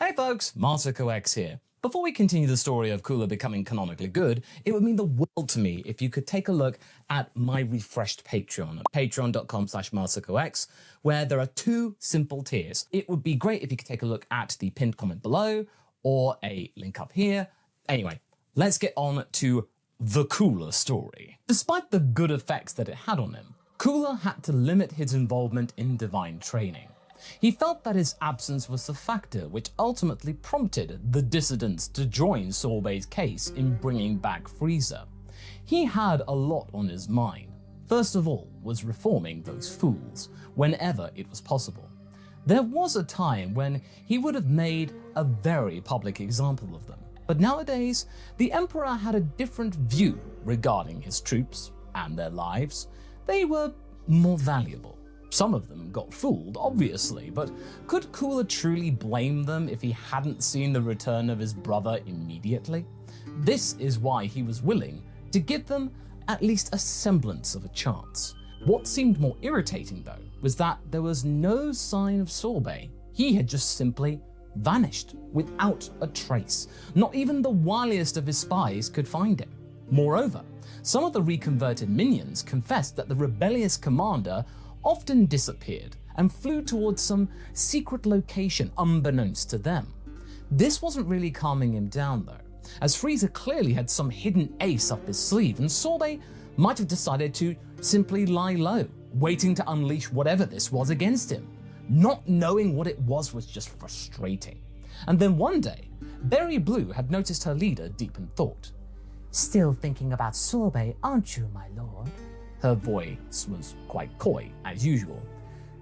Hey folks, MasakoX here. Before we continue the story of Cooler becoming canonically good, it would mean the world to me if you could take a look at my refreshed Patreon at patreon.com/MasakoX, where there are two simple tiers. It would be great if you could take a look at the pinned comment below or a link up here. Anyway, let's get on to the Cooler story. Despite the good effects that it had on him, Cooler had to limit his involvement in divine training. He felt that his absence was the factor which ultimately prompted the dissidents to join Sorbet's case in bringing back Frieza. He had a lot on his mind. First of all was reforming those fools, whenever it was possible. There was a time when he would have made a very public example of them, but nowadays the Emperor had a different view regarding his troops and their lives. They were more valuable. Some of them got fooled, obviously, but could Cooler truly blame them if he hadn't seen the return of his brother immediately? This is why he was willing to give them at least a semblance of a chance. What seemed more irritating, though, was that there was no sign of Sorbet. He had just simply vanished without a trace. Not even the wiliest of his spies could find him. Moreover, some of the reconverted minions confessed that the rebellious commander often disappeared and flew towards some secret location unbeknownst to them. This wasn't really calming him down though, as Frieza clearly had some hidden ace up his sleeve and Sorbet might have decided to simply lie low, waiting to unleash whatever this was against him. Not knowing what it was just frustrating. And then one day, Berry Blue had noticed her leader deep in thought. "Still thinking about Sorbet, aren't you, my lord?" Her voice was quite coy, as usual.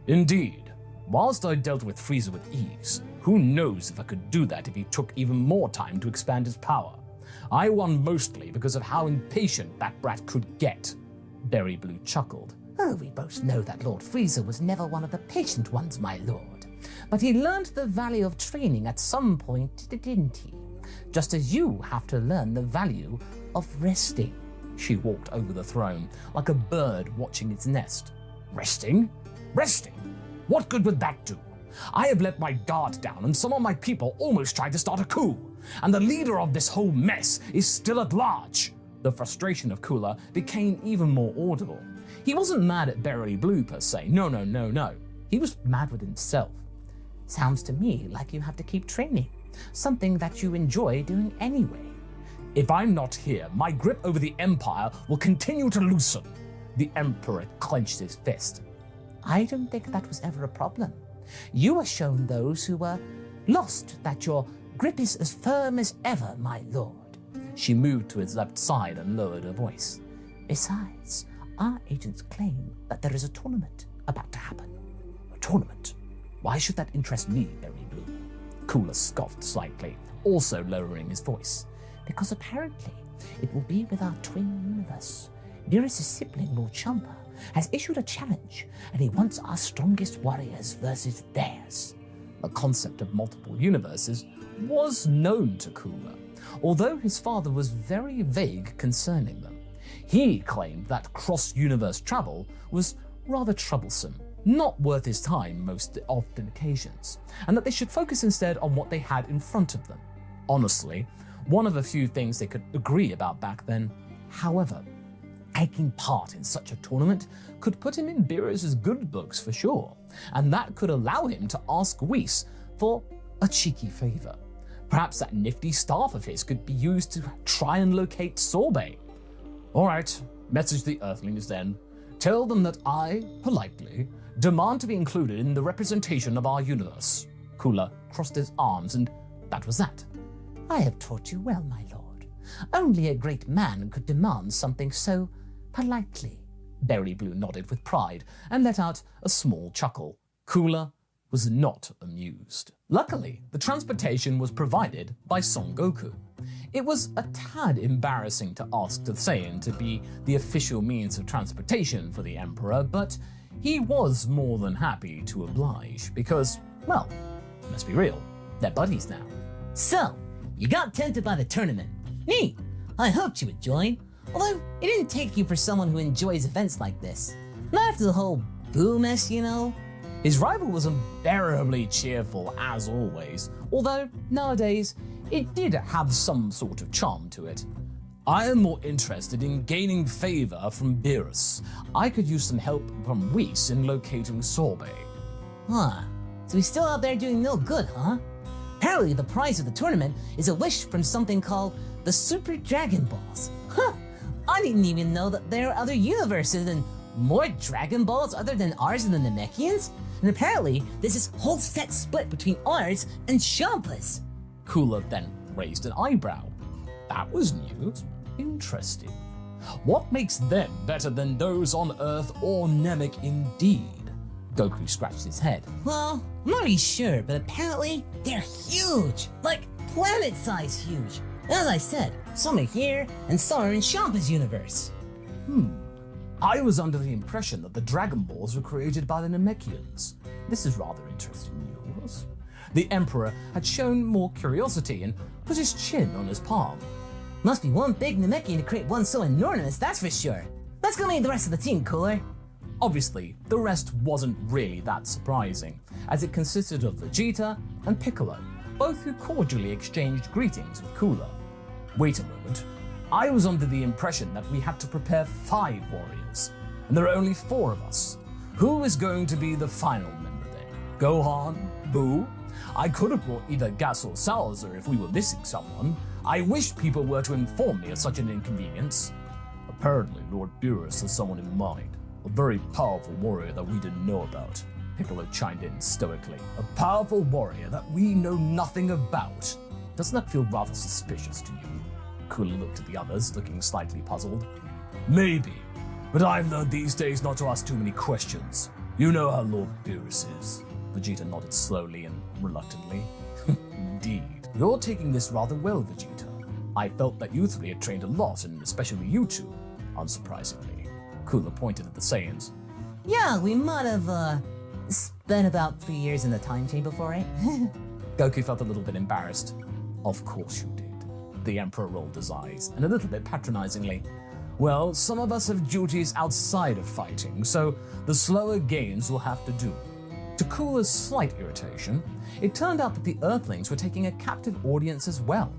Indeed. Whilst I dealt with Frieza with ease, who knows if I could do that if he took even more time to expand his power. I won mostly because of how impatient that brat could get. Berry Blue chuckled. "Oh, we both know that Lord Frieza was never one of the patient ones, my lord. But he learned the value of training at some point, didn't he? Just as you have to learn the value of resting." She walked over the throne like a bird watching its nest. Resting? Resting? What good would that do? I have let my guard down and some of my people almost tried to start a coup, and the leader of this whole mess is still at large. The frustration of Cooler became even more audible. He wasn't mad at Berry Blue per se, no. He was mad with himself. "Sounds to me like you have to keep training, something that you enjoy doing anyway." If I'm not here, my grip over the Empire will continue to loosen. The Emperor clenched his fist. "I don't think that was ever a problem. You were shown those who were lost that your grip is as firm as ever, my lord." She moved to his left side and lowered her voice. "Besides, our agents claim that there is a tournament about to happen." A tournament? Why should that interest me, Berry Blue? Cooler scoffed slightly, also lowering his voice. "Because apparently it will be with our twin universe. Beerus' sibling, Lord Champa, has issued a challenge, and he wants our strongest warriors versus theirs." The concept of multiple universes was known to Cooler, although his father was very vague concerning them. He claimed that cross-universe travel was rather troublesome, not worth his time most often occasions, and that they should focus instead on what they had in front of them. Honestly, one of a few things they could agree about back then. However, taking part in such a tournament could put him in Beerus' good books for sure, and that could allow him to ask Whis for a cheeky favor. Perhaps that nifty staff of his could be used to try and locate Sorbet. Alright, message the Earthlings then. Tell them that I, politely, demand to be included in the representation of our universe. Cooler crossed his arms and that was that. "I have taught you well, my lord. Only a great man could demand something so politely." Berry Blue nodded with pride and let out a small chuckle. Cooler was not amused. Luckily, the transportation was provided by Son Goku. It was a tad embarrassing to ask the Saiyan to be the official means of transportation for the Emperor, but he was more than happy to oblige because, well, let's be real, they're buddies now. "So, you got tempted by the tournament. Neat. I hoped you would join. Although, it didn't take you for someone who enjoys events like this. Not after the whole boo mess, you know." His rival was unbearably cheerful as always, although nowadays it did have some sort of charm to it. I am more interested in gaining favor from Beerus. I could use some help from Whis in locating Sorbet. Huh. So he's still out there doing no good, huh? Apparently the prize of the tournament is a wish from something called the Super Dragon Balls. Huh. I didn't even know that there are other universes and more Dragon Balls other than ours and the Namekians. And apparently this is whole set split between ours and Champa's. Cooler then raised an eyebrow. That was news. Interesting. What makes them better than those on Earth or Namek indeed? Goku scratched his head. Well, I'm not really sure, but apparently they're huge. Like planet-size huge. As I said, some are here and some are in Champa's universe. I was under the impression that the Dragon Balls were created by the Namekians. This is rather interesting news. The Emperor had shown more curiosity and put his chin on his palm. Must be one big Namekian to create one so enormous, that's for sure. Let's go meet the rest of the team, Cooler. Obviously, the rest wasn't really that surprising, as it consisted of Vegeta and Piccolo, both who cordially exchanged greetings with Cooler. Wait a moment. I was under the impression that we had to prepare 5 warriors, and there are only 4 of us. Who is going to be the final member then? Gohan? Boo? I could have brought either Gas or Salazar if we were missing someone. I wish people were to inform me of such an inconvenience. Apparently, Lord Beerus has someone in mind. A very powerful warrior that we didn't know about. Piccolo chimed in stoically. A powerful warrior that we know nothing about. Doesn't that feel rather suspicious to you? Cooler looked at the others, looking slightly puzzled. Maybe, but I've learned these days not to ask too many questions. You know how Lord Beerus is. Vegeta nodded slowly and reluctantly. Indeed. You're taking this rather well, Vegeta. I felt that you 3 had trained a lot, and especially you 2, unsurprisingly. Cooler pointed at the Saiyans. Yeah, we might have, spent about 3 years in the time chamber for it. Goku felt a little bit embarrassed. Of course you did. The Emperor rolled his eyes, and a little bit patronizingly. Well, some of us have duties outside of fighting, so the slower gains will have to do. To Cooler's slight irritation, it turned out that the Earthlings were taking a captive audience as well.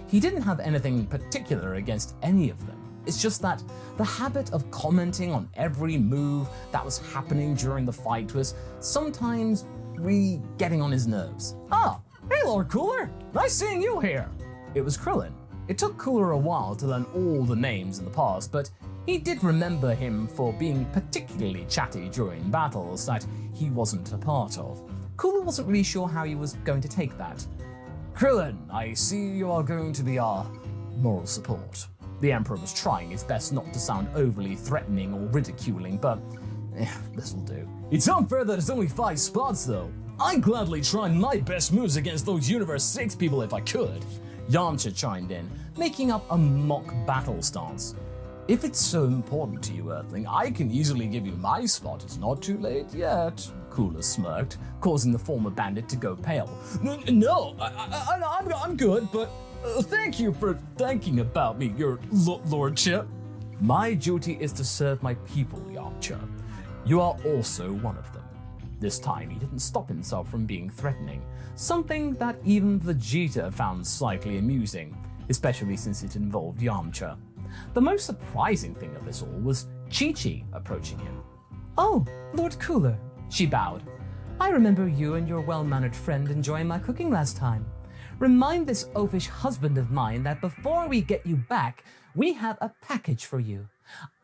He didn't have anything particular against any of them. It's just that the habit of commenting on every move that was happening during the fight was sometimes really getting on his nerves. Ah, hey Lord Cooler, nice seeing you here. It was Krillin. It took Cooler a while to learn all the names in the past, but he did remember him for being particularly chatty during battles that he wasn't a part of. Cooler wasn't really sure how he was going to take that. Krillin, I see you are going to be our moral support. The Emperor was trying his best not to sound overly threatening or ridiculing, but this'll do. It's unfair that it's only 5 spots though. I'd gladly try my best moves against those Universe 6 people if I could. Yamcha chimed in, making up a mock battle stance. If it's so important to you, Earthling, I can easily give you my spot. It's not too late yet. Cooler smirked, causing the former bandit to go pale. No, I'm good, but thank you for thinking about me, your lordship. My duty is to serve my people, Yamcha. You are also one of them. This time he didn't stop himself from being threatening, something that even Vegeta found slightly amusing, especially since it involved Yamcha. The most surprising thing of this all was Chi-Chi approaching him. Oh, Lord Cooler, she bowed. I remember you and your well-mannered friend enjoying my cooking last time. Remind this oafish husband of mine that before we get you back, we have a package for you.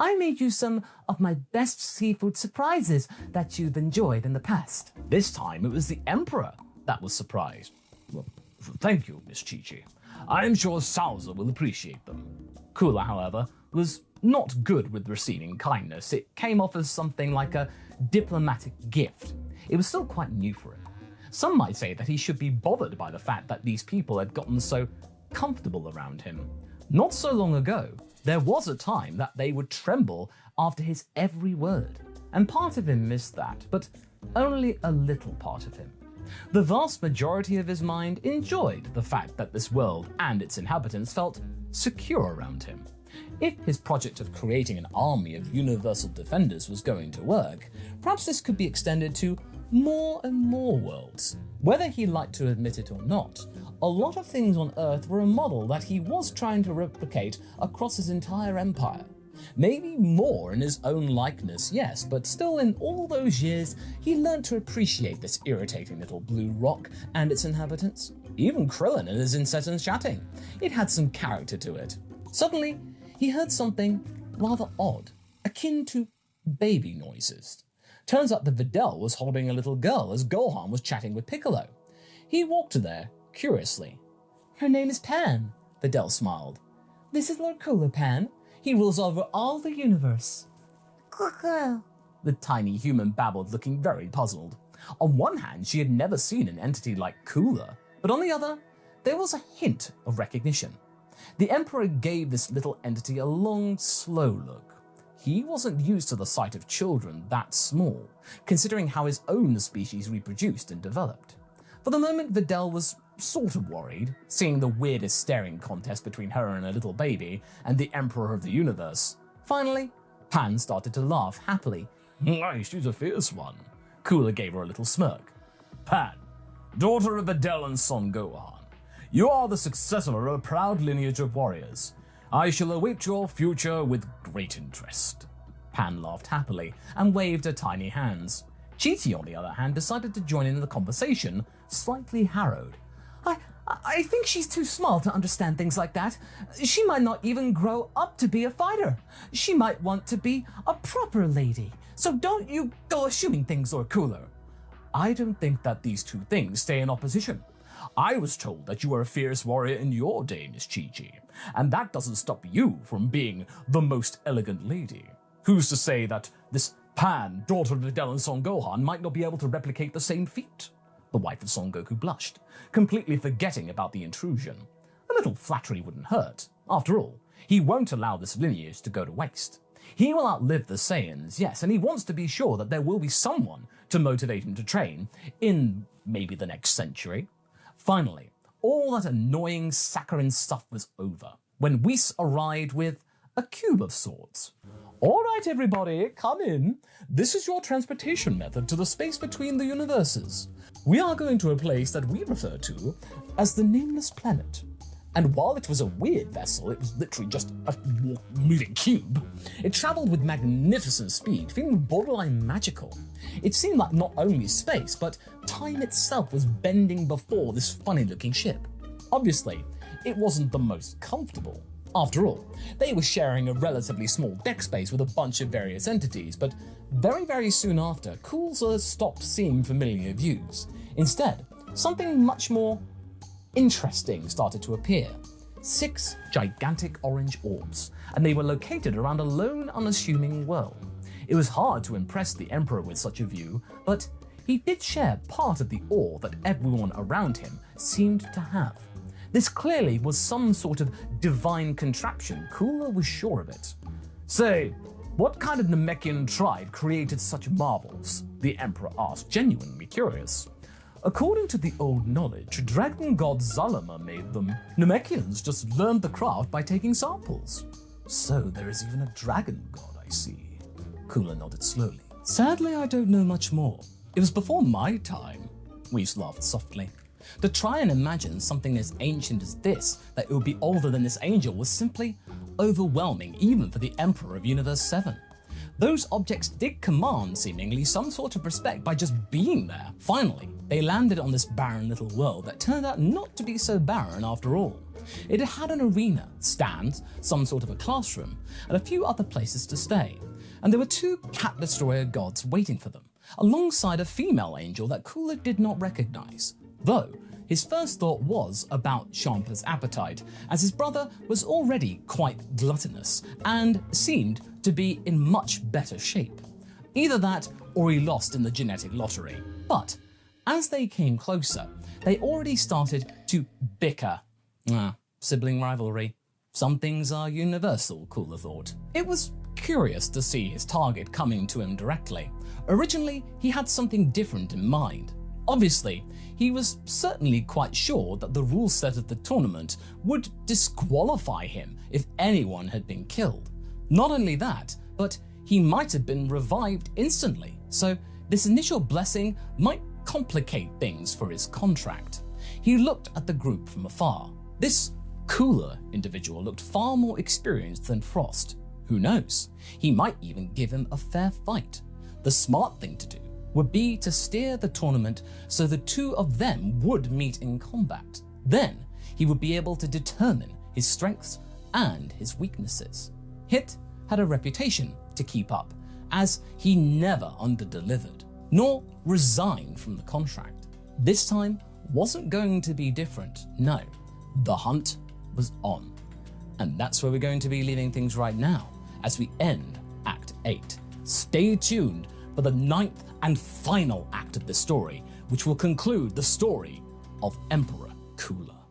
I made you some of my best seafood surprises that you've enjoyed in the past. This time it was the Emperor that was surprised. Well, thank you, Miss Chi-Chi. I am sure Salza will appreciate them. Cooler, however, was not good with receiving kindness. It came off as something like a diplomatic gift. It was still quite new for him. Some might say that he should be bothered by the fact that these people had gotten so comfortable around him. Not so long ago, there was a time that they would tremble after his every word, and part of him missed that, but only a little part of him. The vast majority of his mind enjoyed the fact that this world and its inhabitants felt secure around him. If his project of creating an army of universal defenders was going to work, perhaps this could be extended to more and more worlds. Whether he liked to admit it or not, a lot of things on Earth were a model that he was trying to replicate across his entire empire. Maybe more in his own likeness, yes, but still in all those years, he learned to appreciate this irritating little blue rock and its inhabitants. Even Krillin and his incessant chatting. It had some character to it. Suddenly, he heard something rather odd, akin to baby noises. Turns out that Videl was holding a little girl as Gohan was chatting with Piccolo. He walked there, curiously. Her name is Pan, Videl smiled. This is Lord Cooler, Pan. He rules over all the universe. The tiny human babbled, looking very puzzled. On one hand, she had never seen an entity like Cooler, but on the other, there was a hint of recognition. The Emperor gave this little entity a long, slow look. He wasn't used to the sight of children that small, considering how his own species reproduced and developed. For the moment, Videl was sort of worried, seeing the weirdest staring contest between her and a little baby and the Emperor of the Universe. Finally, Pan started to laugh happily. She's a fierce one. Cooler gave her a little smirk. Pan, daughter of Videl and Son Gohan, you are the successor of a proud lineage of warriors. I shall await your future with great interest. Pan laughed happily and waved her tiny hands. Chi-Chi, on the other hand, decided to join in the conversation, slightly harrowed. I think she's too small to understand things like that. She might not even grow up to be a fighter. She might want to be a proper lady. So don't you go assuming things, Lord Cooler. I don't think that these two things stay in opposition. I was told that you were a fierce warrior in your day, Miss Chi-Chi, and that doesn't stop you from being the most elegant lady. Who's to say that this Pan, daughter of Videl and Son Gohan, might not be able to replicate the same feat? The wife of Son Goku blushed, completely forgetting about the intrusion. A little flattery wouldn't hurt. After all, he won't allow this lineage to go to waste. He will outlive the Saiyans, yes, and he wants to be sure that there will be someone to motivate him to train in maybe the next century. Finally, all that annoying saccharine stuff was over when Whis arrived with a cube of sorts. All right, everybody, come in. This is your transportation method to the space between the universes. We are going to a place that we refer to as the Nameless Planet. And while it was a weird vessel, it was literally just a moving cube. It traveled with magnificent speed, feeling borderline magical. It seemed like not only space, but time itself was bending before this funny-looking ship. Obviously, it wasn't the most comfortable. After all, they were sharing a relatively small deck space with a bunch of various entities, but very soon after, Coolzer stopped seeing familiar views. Instead, something much more interesting started to appear. 6 gigantic orange orbs, and they were located around a lone, unassuming world. It was hard to impress the Emperor with such a view, but he did share part of the awe that everyone around him seemed to have. This clearly was some sort of divine contraption. Cooler was sure of it. Say, what kind of Namekian tribe created such marvels? The Emperor asked, genuinely curious. According to the old knowledge, dragon god Zalama made them. Namekians just learned the craft by taking samples. So there is even a dragon god, I see. Cooler nodded slowly. Sadly, I don't know much more. It was before my time. Whis laughed softly. To try and imagine something as ancient as this, that it would be older than this angel, was simply overwhelming, even for the Emperor of Universe 7. Those objects did command, seemingly, some sort of respect by just being there. Finally, they landed on this barren little world that turned out not to be so barren after all. It had an arena, stands, some sort of a classroom, and a few other places to stay. And there were 2 cat destroyer gods waiting for them, alongside a female angel that Cooler did not recognize. Though, his first thought was about Champa's appetite, as his brother was already quite gluttonous and seemed to be in much better shape. Either that, or he lost in the genetic lottery. But, as they came closer, they already started to bicker. Sibling rivalry. Some things are universal, Cooler thought. It was curious to see his target coming to him directly. Originally, he had something different in mind. Obviously, he was certainly quite sure that the rule set of the tournament would disqualify him if anyone had been killed. Not only that, but he might have been revived instantly, so This initial blessing might complicate things for his contract. He looked at the group from afar. This cooler individual looked far more experienced than Frost. Who knows? He might even give him a fair fight. The smart thing to do would be to steer the tournament so the two of them would meet in combat. Then he would be able to determine his strengths and his weaknesses. Hit had a reputation to keep up, as he never underdelivered, nor resigned from the contract. This time wasn't going to be different. No, the hunt was on. And that's where we're going to be leaving things right now, as we end Act 8. Stay tuned for the 9th and final act of the story, which will conclude the story of Emperor Cooler.